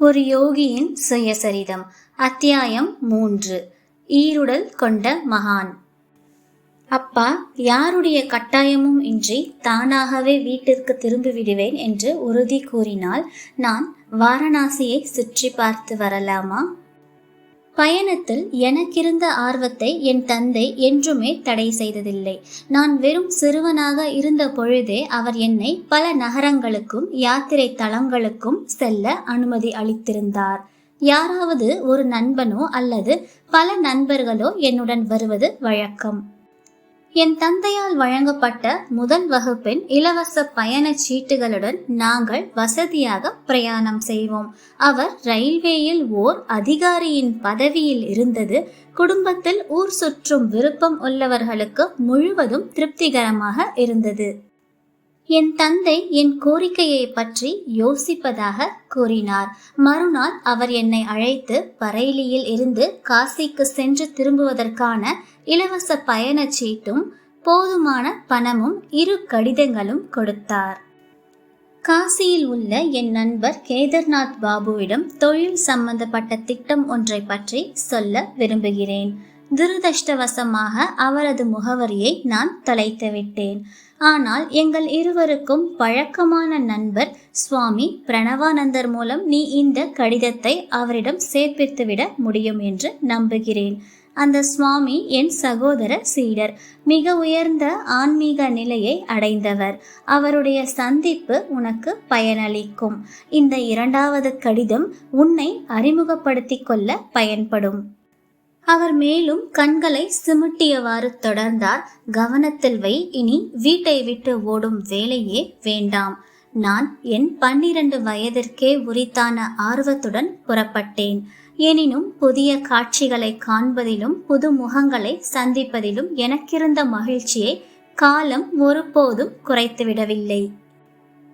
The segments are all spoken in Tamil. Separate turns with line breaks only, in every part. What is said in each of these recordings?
ஒரு யோகியின் சுயசரிதம். அத்தியாயம் 3. ஈருடல் கொண்ட மகான். அப்பா, யாருடைய கட்டாயமும் இன்றி தானாகவே வீட்டிற்கு திரும்பி விடுவேன் என்று உறுதி கூறினால் நான் வாரணாசியை சுற்றி பார்த்து வரலாமா? பயணத்தில் எனக்கிருந்த ஆர்வத்தை என் தந்தை என்றுமே தடை செய்ததில்லை. நான் வெறும் சிறுவனாக இருந்த பொழுதே அவர் என்னை பல நகரங்களுக்கும் யாத்திரை தலங்களுக்கும் செல்ல அனுமதி அளித்திருந்தார். யாராவது ஒரு நண்பனோ அல்லது பல நண்பர்களோ என்னுடன் வருவது வழக்கம். என் தந்தையால் வழங்கப்பட்ட முதல் வகுப்பின் இலவச பயண சீட்டுகளுடன் நாங்கள் வசதியாக பிரயாணம் செய்வோம். அவர் ரயில்வேயில் ஓர் அதிகாரியின் பதவியில் இருந்தது குடும்பத்தில் ஊர் சுற்றும் விருப்பம் உள்ளவர்களுக்கு முழுவதும் திருப்திகரமாக இருந்தது. என் தந்தை என் கோரிக்கையை பற்றி யோசிப்பதாக கூறினார். மறுநாள் அவர் என்னை அழைத்து பரேலியில் இருந்து காசிக்கு சென்று திரும்புவதற்கான இலவச பயணச் சீட்டும் போதுமான பணமும் 2 கடிதங்களும் கொடுத்தார். காசியில் உள்ள என் நண்பர் கேதர்நாத் பாபுவிடம் தொழில் சம்பந்தப்பட்ட திட்டம் ஒன்றை பற்றி சொல்ல விரும்புகிறேன். துரதிர்ஷ்டவசமாக அவரது முகவரியை நான் தொலைத்து விட்டேன். ஆனால் எங்கள் இருவருக்கும் பழக்கமான நண்பர் சுவாமி பிரணவானந்தர் மூலம் நீ இந்த கடிதத்தை அவரிடம் சேர்ப்பித்துவிட முடியும் என்று நம்புகிறேன். அந்த சுவாமி என் சகோதர சீடர், மிக உயர்ந்த ஆன்மீக நிலையை அடைந்தவர். அவருடைய சந்திப்பு உனக்கு பயனளிக்கும். இந்த 2வது கடிதம் உன்னை அறிமுகப்படுத்திக் கொள்ள பயன்படும். அவர் மேலும் கண்களை சிமிட்டியவாறு தொடர்ந்தார். கவனத்தில் வை, இனி வீட்டை விட்டு ஓடும் வேலையே வேண்டாம். நான் என் 12 வயதிற்கே உரித்தான ஆர்வத்துடன் புறப்பட்டேன். எனினும் புதிய காட்சிகளை காண்பதிலும் புது முகங்களை சந்திப்பதிலும் எனக்கிருந்த மகிழ்ச்சியை காலம் ஒருபோதும் குறைத்துவிடவில்லை.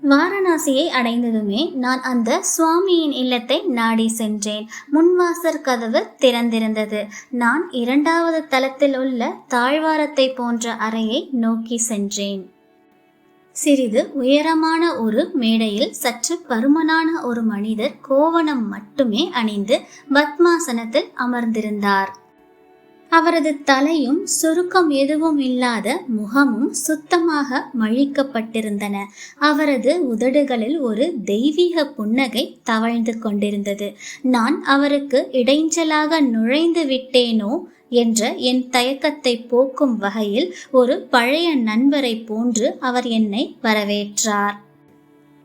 வாரணாசியை அடைந்ததுமே நான் அந்த சுவாமியின் இல்லத்தை நாடி சென்றேன். முன்வாசற் கதவு திறந்திருந்தது. நான் 2வது தளத்தில் உள்ள தாழ்வாரத்தை போன்ற அறையை நோக்கி சென்றேன். சிறிது உயரமான ஒரு மேடையில் சற்று பருமனான ஒரு மனிதர் கோவணம் மட்டுமே அணிந்து பத்மாசனத்தில் அமர்ந்திருந்தார். அவரது தலையும் சுருக்கம் எதுவும் இல்லாத முகமும் சுத்தமாக மழிக்கப்பட்டிருந்தன. அவரது உதடுகளில் ஒரு தெய்வீக புன்னகை தவழ்ந்து கொண்டிருந்தது. நான் அவருக்கு இடைஞ்சலாக நுழைந்து விட்டேனோ என்ற என் தயக்கத்தை போக்கும் வகையில் ஒரு பழைய நண்பரை போன்று அவர் என்னை வரவேற்றார்.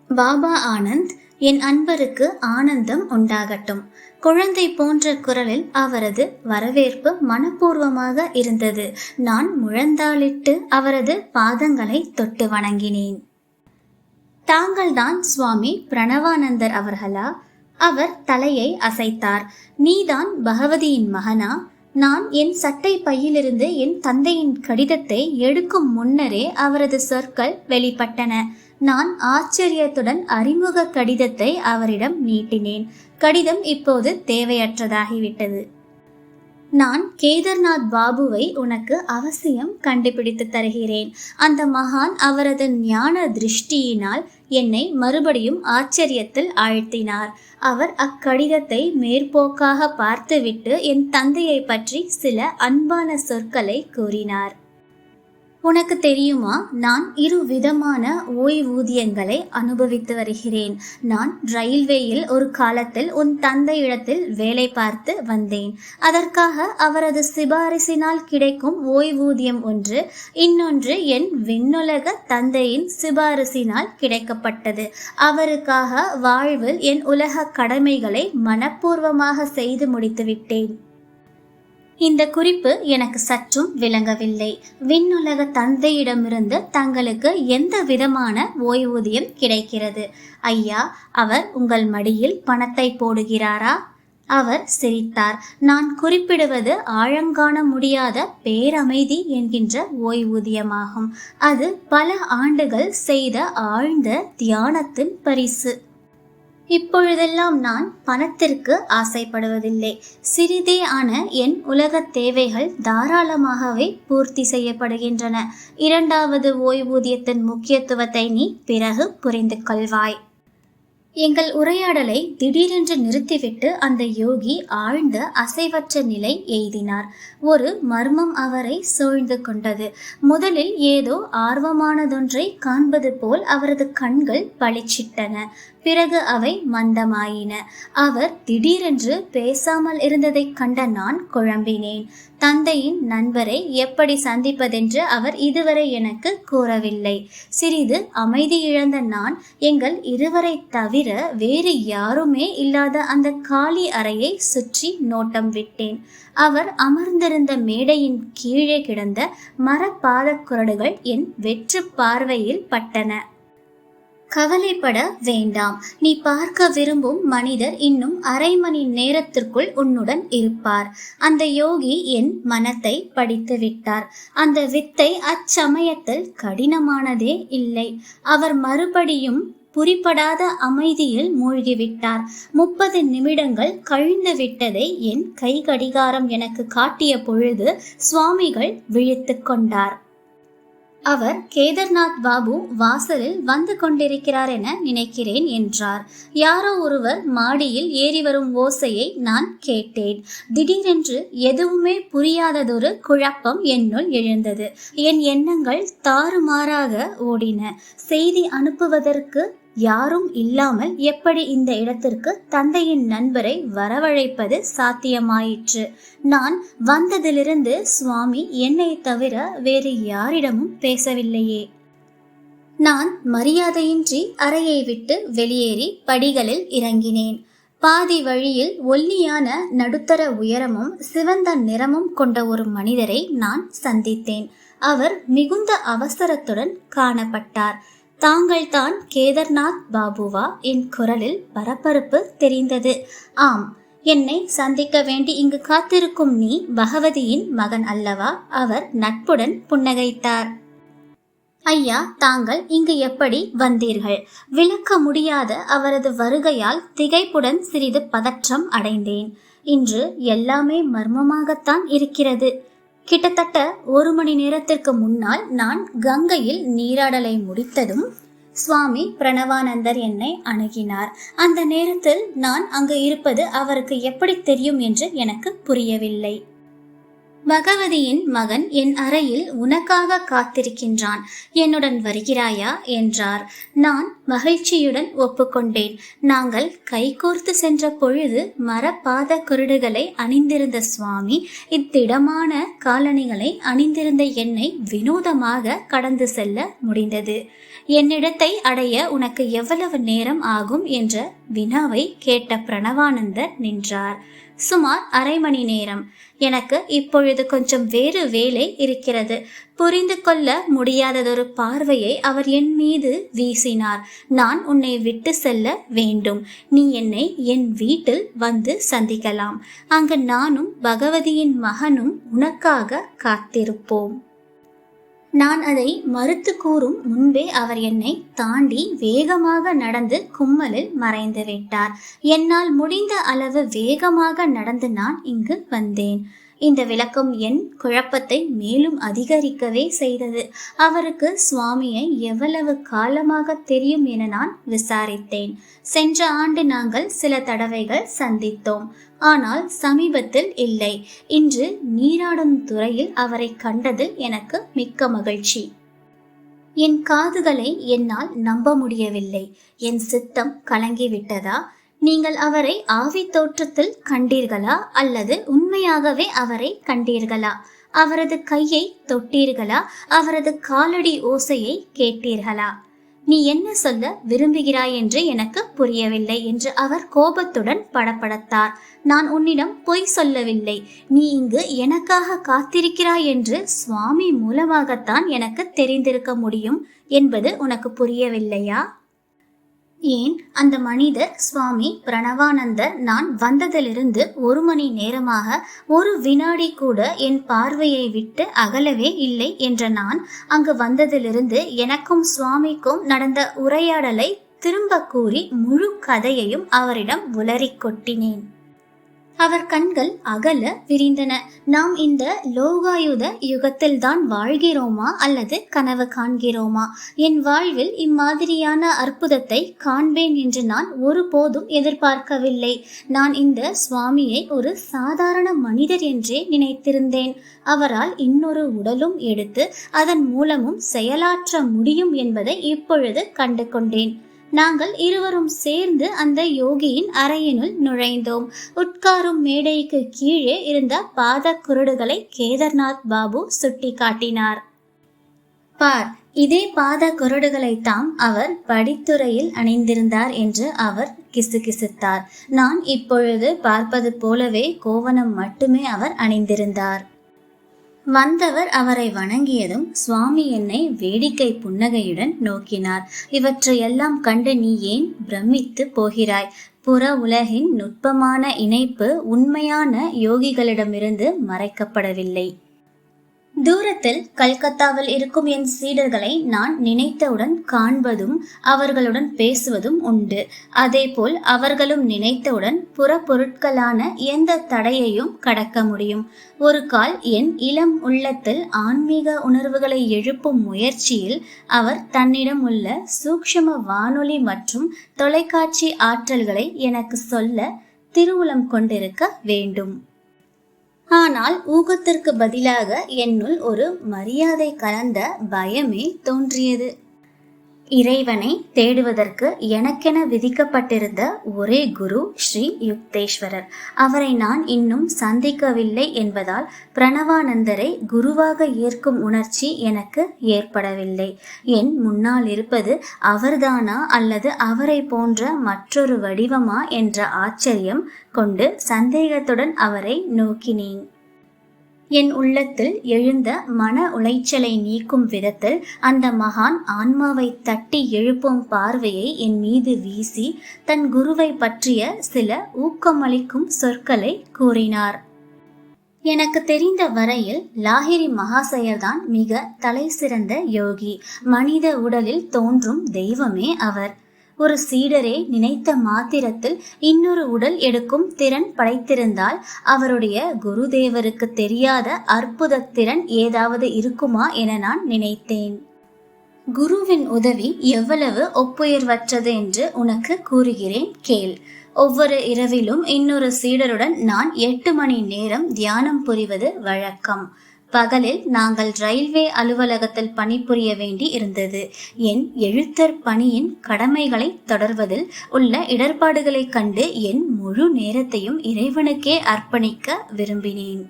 பாபா ஆனந்த், என் அன்பருக்கு ஆனந்தம் உண்டாகட்டும். குழந்தை போன்ற குரலில் அவரது வரவேற்பு மனப்பூர்வமாக இருந்தது. நான் முழந்தாளிட்டு அவரது பாதங்களை தொட்டு வணங்கினேன். தாங்கள்தான் சுவாமி பிரணவானந்தர் அவர்களா? அவர் தலையை அசைத்தார். நீதான் பகவதியின் மகனா? நான் என் சட்டை பையிலிருந்து என் தந்தையின் கடிதத்தை எடுக்கும் முன்னரே அவரது சொற்கள் வெளிப்பட்டன. நான் ஆச்சரியத்துடன் அறிமுக கடிதத்தை அவரிடம் நீட்டினேன். கடிதம் இப்போது தேவையற்றதாகிவிட்டது. நான் கேதர்நாத் பாபுவை உனக்கு அவசியம் கண்டுபிடித்து தருகிறேன். அந்த மகான் அவரது ஞான திருஷ்டியினால் என்னை மறுபடியும் ஆச்சரியத்தில் ஆழ்த்தினார். அவர் அக்கடிதத்தை மேற்போக்காக பார்த்துவிட்டு என் தந்தையை பற்றி சில அன்பான சொற்களை கூறினார். உனக்கு தெரியுமா, நான் 2 விதமான ஓய்வூதியங்களை அனுபவித்து வருகிறேன். நான் ரயில்வேயில் ஒரு காலத்தில் உன் தந்தையிடத்தில் வேலை பார்த்து வந்தேன். அதற்காக அவரது சிபாரிசினால் கிடைக்கும் ஓய்வூதியம் ஒன்று, இன்னொன்று என் விண்ணுலக தந்தையின் சிபாரிசினால் கிடைக்கப்பட்டது. அவருக்காக வாழ்வில் என் உலக கடமைகளை மனப்பூர்வமாக செய்து முடித்துவிட்டேன். இந்த குறிப்பு எனக்கு சற்றும் விளங்கவில்லை. விண்ணுலக தந்தையிடமிருந்து தங்களுக்கு எந்த விதமான ஓய்வூதியம் கிடைக்கிறது? ஐயா, அவர் உங்கள் மடியில் பணத்தை போடுகிறாரா? அவர் சிரித்தார். நான் குறிப்பிடுவது ஆழங்காண முடியாத பேரமைதி என்கின்ற ஓய்வூதியமாகும். அது பல ஆண்டுகள் செய்த ஆழ்ந்த தியானத்தின் பரிசு. இப்பொழுதெல்லாம் நான் பணத்திற்கு ஆசைப்படுவதில்லை. சிறிதே ஆன என் உலக தேவைகள் தாராளமாகவே பூர்த்தி செய்யப்படுகின்றன. 2வது ஓய்வூதியத்தின் முக்கியத்துவத்தை நீ பிறகு புரிந்து கொள்வாய். எங்கள் உரையாடலை திடீரென்று நிறுத்திவிட்டு அந்த யோகி ஆழ்ந்த அசைவற்ற நிலை எய்தினார். ஒரு மர்மம் அவரை சூழ்ந்து கொண்டது. முதலில் ஏதோ ஆர்வமானதொன்றை காண்பது போல் அவரது கண்கள் பளிச்சிட்டன. பிறகு அவை மந்தமாயின. அவர் திடீரென்று பேசாமல் இருந்ததைக் கண்ட நான் குழம்பினேன். தந்தையின் நண்பரை எப்படி சந்திப்பதென்று அவர் இதுவரை எனக்கு கூறவில்லை. சிறிது அமைதி இழந்த நான் எங்கள் இருவரை தவிர வேறு யாருமே இல்லாத அந்த காலி அறையை சுற்றி நோட்டம் விட்டேன். அவர் அமர்ந்திருந்த மேடையின் கீழே கிடந்த மரப்பாதக்குரடுகள் என் வெற்று பார்வையில் பட்டன. கவலைப்பட வேண்டாம். நீ பார்க்க விரும்பும் மனிதர் இன்னும் அரை மணி நேரத்திற்குள் உன்னுடன் இருப்பார். அந்த யோகி என் மனத்தை படித்து விட்டார். அந்த வித்தை அச்சமயத்தில் கடினமானதே இல்லை. அவர் மறுபடியும் புரிபடாத அமைதியில் மூழ்கிவிட்டார். 30 நிமிடங்கள் கழிந்து விட்டதை என் கை கடிகாரம் எனக்கு காட்டிய பொழுது சுவாமிகள் விழித்து கொண்டார். அவர் கேதர்நாத் பாபு வாசலில் வந்து கொண்டிருக்கிறார் என நினைக்கிறேன் என்றார். யாரோ ஒருவர் மாடியில் ஏறி வரும் ஓசையை நான் கேட்டேன். திடீரென்று எதுவுமே புரியாததொரு குழப்பம் என்னுள் எழுந்தது. என் எண்ணங்கள் தாறுமாறாக ஓடின. செய்தி அனுப்புவதற்கு யாரும் இல்லாமல் எப்படி இந்த இடத்திற்கு தந்தையின் நண்பரை வரவழைப்பது சாத்தியமாயிற்று? நான் வந்ததிலிருந்து சுவாமி என்னை தவிர வேறு யாரிடமும் பேசவில்லையே. நான் மரியாதையின்றி அறையை விட்டு வெளியேறி படிகளில் இறங்கினேன். பாதி வழியில் ஒல்லியான நடுத்தர உயரமும் சிவந்த நிறமும் கொண்ட ஒரு மனிதரை நான் சந்தித்தேன். அவர் மிகுந்த அவசரத்துடன் காணப்பட்டார். தாங்கள் தான் கேதர்நாத் பாபுவா? என் குரலில் பரபரப்பு தெரிந்தது. ஆம், என்னை சந்திக்க வேண்டி இங்கு காத்திருக்கும் நீ பகவதியின் மகன் அல்லவா? அவர் நட்புடன் புன்னகைத்தார். ஐயா, தாங்கள் இங்கு எப்படி வந்தீர்கள்? விளக்க முடியாத அவரது வருகையால் திகைப்புடன் சிறிது பதற்றம் அடைந்தேன். இன்று எல்லாமே மர்மமாகத்தான் இருக்கிறது. கிட்டத்தட்ட 1 மணி நேரத்திற்கு முன்னால் நான் கங்கையில் நீராடலை முடித்ததும் சுவாமி பிரணவானந்தர் என்னை அணுகினார். அந்த நேரத்தில் நான் அங்கு இருப்பது அவருக்கு எப்படி தெரியும் என்று எனக்கு புரியவில்லை. பகவதியின் மகன் என் அறையில் உனக்காக காத்திருக்கின்றான், என்னுடன் வருகிறாயா என்றார். நான் மகிழ்ச்சியுடன் ஒப்புக்கொண்டேன். நாங்கள் கைகோர்த்து சென்ற பொழுது மரப்பாத குருடுகளை அணிந்திருந்த சுவாமி இத்திடமான காலணிகளை அணிந்திருந்த என்னை வினோதமாக கடந்து செல்ல முடிந்தது. என்னிடத்தை அடைய உனக்கு எவ்வளவு நேரம் ஆகும் என்ற வினாவை கேட்ட பிரணவானந்தர் நின்றார். சுமார் அரை மணி நேரம். எனக்கு இப்பொழுது கொஞ்சம் வேறு வேலை இருக்கிறது. புரிந்து கொள்ள முடியாததொரு பார்வையை அவர் என் மீது வீசினார். நான் உன்னை விட்டு செல்ல வேண்டும். நீ என்னை என் வீட்டில் வந்து சந்திக்கலாம். அங்கு நானும் பகவதியின் மகனும் உனக்காக காத்திருப்போம். நான் அதை மறுத்து கூறும் முன்பே அவர் என்னை தாண்டி வேகமாக நடந்து கும்மலில் மறைந்து விட்டார். என்னால் முடிந்த அளவு வேகமாக நடந்து நான் இங்கு வந்தேன். இந்த விளக்கம் என் குழப்பத்தை மேலும் அதிகரிக்கவே செய்தது. அவருக்கு சுவாமியை எவ்வளவு காலமாக தெரியும் என நான் விசாரித்தேன். சென்ற ஆண்டு நாங்கள் சில தடவைகள் சந்தித்தோம், ஆனால் சமீபத்தில் இல்லை. இன்று நீராடும் துறையில் அவரை கண்டது எனக்கு மிக்க மகிழ்ச்சி. என் காதுகளை என்னால் நம்ப முடியவில்லை. என் சித்தம் கலங்கிவிட்டதா? நீங்கள் அவரை ஆவி தோற்றத்தில் கண்டீர்களா அல்லது உண்மையாகவே அவரை கண்டீர்களா? அவரது கையை தொட்டீர்களா? அவரது காலடி ஓசையை கேட்டீர்களா? நீ என்ன சொல்ல விரும்புகிறாய் என்று எனக்கு புரியவில்லை என்று அவர் கோபத்துடன் படபடத்தார். நான் உன்னிடம் பொய் சொல்லவில்லை. நீ இங்கு எனக்காக காத்திருக்கிறாய் என்று சுவாமி மூலமாகத்தான் எனக்கு தெரிந்திருக்க முடியும் என்பது உனக்கு புரியவில்லையா? ஏன் அந்த மனிதர் சுவாமி பிரணவானந்தர் நான் வந்ததிலிருந்து 1 மணி நேரமாக ஒரு வினாடி கூட என் பார்வையை விட்டு அகலவே இல்லை என்ற நான் அங்கு வந்ததிலிருந்து எனக்கும் சுவாமிக்கும் நடந்த உரையாடலை திரும்ப கூறி முழு கதையையும் அவரிடம் உளறி கொட்டினேன். அவர் கண்கள் அகல விரிந்தன. நாம் இந்த லோகாயுத யுகத்தில் தான் வாழ்கிறோமா அல்லது கனவு காண்கிறோமா? என் வாழ்வில் இம்மாதிரியான அற்புதத்தை காண்பேன் என்று நான் ஒருபோதும் எதிர்பார்க்கவில்லை. நான் இந்த சுவாமியை ஒரு சாதாரண மனிதர் என்றே நினைத்திருந்தேன். அவரால் இன்னொரு உடலும் எடுத்து அதன் மூலமும் செயலாற்ற முடியும் என்பதை இப்பொழுது கண்டு கொண்டேன். நாங்கள் இருவரும் சேர்ந்து அந்த யோகியின் அறையினுள் நுழைந்தோம். உட்காரும் மேடைக்கு கீழே இருந்த பாத குருடுகளை கேதார்நாத் பாபு சுட்டி காட்டினார். பார், இதே பாத குருடுகளைத்தாம் அவர் படித்துறையில் அணிந்திருந்தார் என்று அவர் கிசுகிசுத்தார். நான் இப்பொழுது பார்ப்பது போலவே கோவணம் மட்டுமே அவர் அணிந்திருந்தார். வந்தவர் அவரை வணங்கியதும் சுவாமி என்னை வேடிக்கை புன்னகையுடன் நோக்கினார். இவற்றையெல்லாம் கண்டு நீ ஏன் பிரமித்து போகிறாய்? புற உலகின் நுட்பமான இணைப்பு உண்மையான யோகிகளிடமிருந்து மறைக்கப்படவில்லை. தூரத்தில் கல்கத்தாவில் இருக்கும் என் சீடர்களை நான் நினைத்தவுடன் காண்பதும் அவர்களுடன் பேசுவதும் உண்டு. அதேபோல் அவர்களும் நினைத்தவுடன் புற பொருட்களான எந்த தடையையும் கடக்க முடியும். ஒரு கால் என் இளம் உள்ளத்தில் ஆன்மீக உணர்வுகளை எழுப்பும் முயற்சியில் அவர் தன்னிடம் உள்ள சூக்ஷ்ம வானொலி மற்றும் தொலைக்காட்சி ஆற்றல்களை எனக்கு சொல்ல திருவுளம் கொண்டிருக்க வேண்டும். ஆனால் ஊகத்திற்கு பதிலாக என்னுள் ஒரு மரியாதை கலந்த பயமே தோன்றியது. இறைவனை தேடுவதற்கு எனக்கென விதிக்கப்பட்டிருந்த ஒரே குரு ஸ்ரீ யுக்தேஸ்வரர். அவரை நான் இன்னும் சந்திக்கவில்லை என்பதால் பிரணவானந்தரை குருவாக ஏற்கும் உணர்ச்சி எனக்கு ஏற்படவில்லை. என் முன்னால் இருப்பது அவர்தானா அல்லது அவரை போன்ற மற்றொரு வடிவமா என்ற ஆச்சரியம் கொண்டு சந்தேகத்துடன் அவரை நோக்கினேன். என் உள்ளத்தில் எழுந்த மன உளைச்சலை நீக்கும் விதத்தில் அந்த மகான் ஆன்மாவை தட்டி எழுப்பும் பார்வையை என் மீது வீசி தன் குருவை பற்றிய சில ஊக்கமளிக்கும் சொற்களை கூறினார். எனக்கு தெரிந்த வரையில் லாஹிரி மகாசயர்தான் மிக தலை சிறந்த யோகி. மனித உடலில் தோன்றும் தெய்வமே அவர். ஒரு சீடரே நினைத்த மாத்திரத்தில் இன்னொரு உடல் எடுக்கும் திறன் படைத்திருந்தால் அவருடைய குருதேவருக்கு தெரியாத அற்புத திறன் ஏதாவது இருக்குமா என நான் நினைத்தேன். குருவின் உதவி எவ்வளவு ஒப்புயர்வற்றது என்று உனக்கு கூறுகிறேன் கேள். ஒவ்வொரு இரவிலும் இன்னொரு சீடருடன் நான் 8 மணி நேரம் தியானம் புரிவது வழக்கம். பகலில் நாங்கள் ரயில்வே அலுவலகத்தில் பணிபுரிய வேண்டி இருந்தது. என் எழுத்தர் பணியின் கடமைகளை தொடர்வதில் உள்ள இடர்பாடுகளை கண்டு என் முழு நேரத்தையும் இறைவனுக்கே அர்ப்பணிக்க விரும்பினேன்.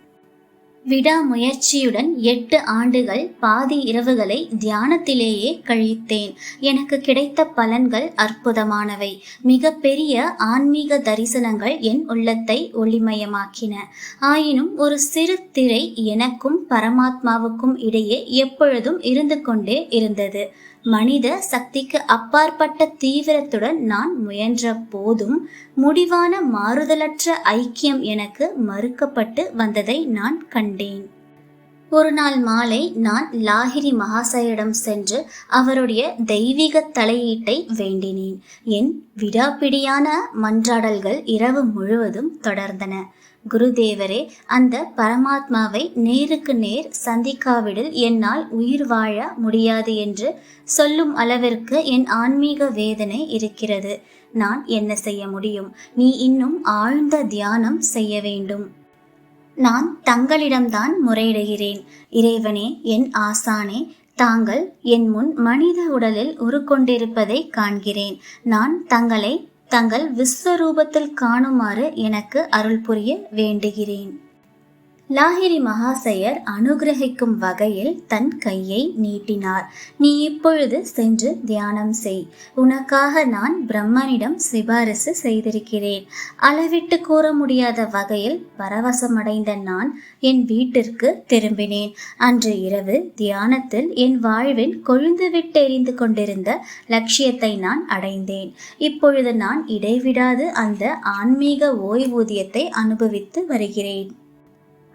விடாமுயற்சியுடன் 8 ஆண்டுகள் பாதி இரவுகளை தியானத்திலேயே கழித்தேன். எனக்கு கிடைத்த பலன்கள் அற்புதமானவை. மிக பெரிய ஆன்மீக தரிசனங்கள் என் உள்ளத்தை ஒளிமயமாக்கின. ஆயினும் ஒரு சிறு திரை எனக்கும் பரமாத்மாவுக்கும் இடையே எப்பொழுதும் இருந்து கொண்டே இருந்தது. மனித சக்திக்கு அப்பாற்பட்ட தீவிரத்துடன் நான் முயன்ற போதும் முடிவான மாறுதலற்ற ஐக்கியம் எனக்கு மறுக்கப்பட்டு வந்ததை நான் கண்டேன். ஒரு நாள் மாலை நான் லாஹிரி மகாசயரிடம் சென்று அவருடைய தெய்வீக தலையீட்டை வேண்டினேன். என் விடாப்பிடியான மன்றாடல்கள் இரவு முழுவதும் தொடர்ந்தன. குருதேவரே, அந்த பரமாத்மாவை நேருக்கு நேர் சந்திக்காவிடில் என்னால் உயிர் வாழ முடியாது என்று சொல்லும் அளவிற்கு என் ஆன்மீக வேதனை இருக்கிறது. நான் என்ன செய்ய முடியும்? நீ இன்னும் ஆழ்ந்த தியானம் செய்ய வேண்டும். நான் தங்களிடம்தான் முறையிடுகிறேன். இறைவனே, என் ஆசானே, தாங்கள் என் முன் மனித உடலில் உருக்கொண்டிருப்பதை காண்கிறேன். நான் தங்களை தங்கள் விஸ்வரூபத்தில் காணுமாறு எனக்கு அருள் புரிய வேண்டுகிறேன். லாஹிரி மகாசயர் அனுகிரகிக்கும் வகையில் தன் கையை நீட்டினார். நீ இப்பொழுது சென்று தியானம் செய். உனக்காக நான் பிரம்மனிடம் சிபாரிசு செய்திருக்கிறேன். அளவிட்டு கூற முடியாத வகையில் பரவசமடைந்த நான் என் வீட்டிற்கு திரும்பினேன். அன்று இரவு தியானத்தில் என் வாழ்வில் கொழுந்துவிட்டு எரிந்து கொண்டிருந்த லட்சியத்தை நான் அடைந்தேன். இப்பொழுது நான் இடைவிடாது அந்த ஆன்மீக ஓய்வூதியத்தை அனுபவித்து வருகிறேன்.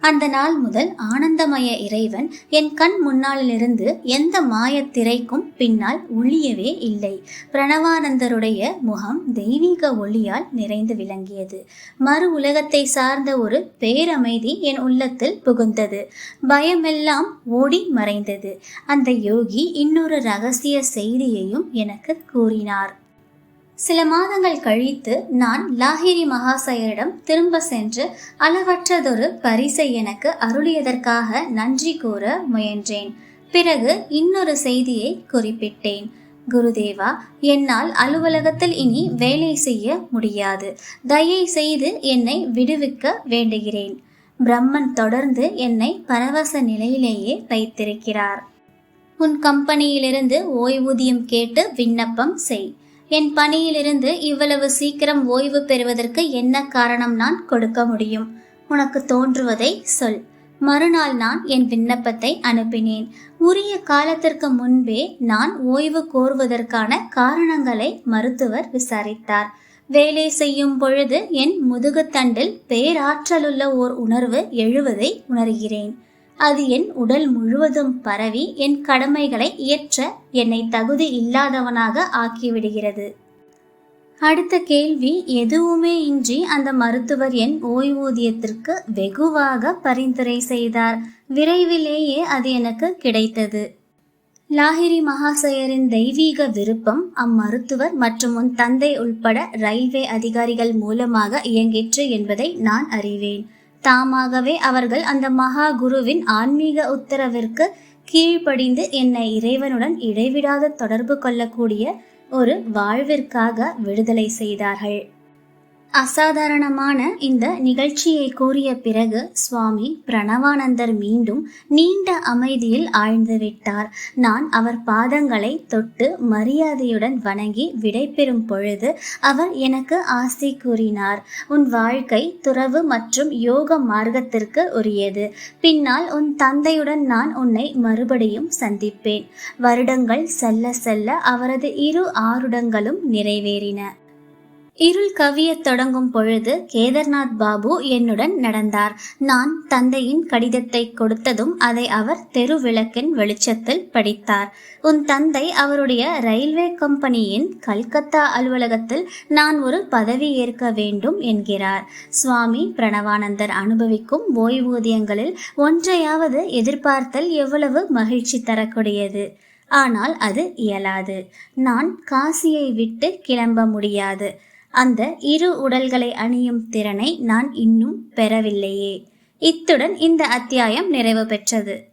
அந்த நாள் முதல் ஆனந்தமய இறைவன் என் கண் முன்னாலிருந்து எந்த மாயத்திரைக்கும் பின்னால் ஒளியவே இல்லை. பிரணவானந்தருடைய முகம் தெய்வீக ஒளியால் நிறைந்து விளங்கியது. மறு உலகத்தை சார்ந்த ஒரு பேரமைதி என் உள்ளத்தில் புகுந்தது. பயமெல்லாம் ஓடி மறைந்தது. அந்த யோகி இன்னொரு ரகசிய செய்தியையும் எனக்கு கூறினார். சில மாதங்கள் கழித்து நான் லாஹிரி மகாசயரிடம் திரும்ப சென்று அளவற்றதொரு பரிசை எனக்கு அருளியதற்காக நன்றி கூற முயன்றேன். பிறகு இன்னொரு செய்தியை குறிப்பிட்டேன். குருதேவா, என்னால் அலுவலகத்தில் இனி வேலை செய்ய முடியாது. தயை செய்து என்னை விடுவிக்க வேண்டுகிறேன். பிரம்மன் தொடர்ந்து என்னை பரவச நிலையிலேயே வைத்திருக்கிறார். உன் கம்பெனியிலிருந்து ஓய்வூதியம் கேட்டு விண்ணப்பம் செய். என் பணியிலிருந்து இவ்வளவு சீக்கிரம் ஓய்வு பெறுவதற்கு என்ன காரணம் நான் கொடுக்க முடியும்? உனக்கு தோன்றுவதை சொல். மறுநாள் நான் என் விண்ணப்பத்தை அனுப்பினேன். உரிய காலத்திற்கு முன்பே நான் ஓய்வு கோருவதற்கான காரணங்களை மருத்துவர் விசாரித்தார். வேலை செய்யும் பொழுது என் முதுகுத்தண்டில் பேராற்றலுள்ள ஓர் உணர்வு எழுவதை உணர்கிறேன். அது என் உடல் முழுவதும் பரவி என் கடமைகளை இயற்ற என்னை தகுதி இல்லாதவனாக ஆக்கிவிடுகிறது. அடுத்த கேள்வி எதுவுமே இன்றி அந்த மருத்துவர் என் ஓய்வூதியத்திற்கு வெகுவாக பரிந்துரை செய்தார். விரைவிலேயே அது எனக்கு கிடைத்தது. லாஹிரி மகாசயரின் தெய்வீக விருப்பம் அம்மருத்துவர் மற்றும் உன் தந்தை உள்பட ரயில்வே அதிகாரிகள் மூலமாக இயங்கிற்று என்பதை நான் அறிவேன். தாமாகவே அவர்கள் அந்த மகா குருவின் ஆன்மீக உத்தரவிற்கு கீழ்ப்படிந்து என்னை இறைவனுடன் இடைவிடாத தொடர்பு கொள்ளக்கூடிய ஒரு வாழ்விற்காக விடுதலை செய்தார்கள். அசாதாரணமான இந்த நிகழ்ச்சியை கூறிய பிறகு சுவாமி பிரணவானந்தர் மீண்டும் நீண்ட அமைதியில் ஆழ்ந்துவிட்டார். நான் அவர் பாதங்களை தொட்டு மரியாதையுடன் வணங்கி விடைபெறும் பொழுது அவர் எனக்கு ஆசை கூறினார். உன் வாழ்க்கை துறவு மற்றும் யோக மார்க்கத்திற்கு உரியது. பின்னால் உன் தந்தையுடன் நான் உன்னை மறுபடியும் சந்திப்பேன். வருடங்கள் செல்ல செல்ல அவரது இரு ஆருடங்களும் நிறைவேறின. இருள் கவியத் தொடங்கும் பொழுது கேதர்நாத் பாபு என்னுடன் நடந்தார். நான் தந்தையின் கடிதத்தை கொடுத்ததும் அதை அவர் தெரு விளக்கின் வெளிச்சத்தில் படித்தார். உன் தந்தை அவருடைய ரயில்வே கம்பெனியின் கல்கத்தா அலுவலகத்தில் நான் ஒரு பதவி ஏற்க வேண்டும் என்கிறார். சுவாமி பிரணவானந்தர் அனுபவிக்கும் ஓய்வூதியங்களில் ஒன்றையாவது எதிர்பார்த்தல் எவ்வளவு மகிழ்ச்சி தரக்கூடியது. ஆனால் அது இயலாது. நான் காசியை விட்டு கிளம்ப முடியாது. அந்த இரு உடல்களை அணியும் திறனை நான் இன்னும் பெறவில்லையே. இத்துடன் இந்த அத்தியாயம் நிறைவு பெற்றது.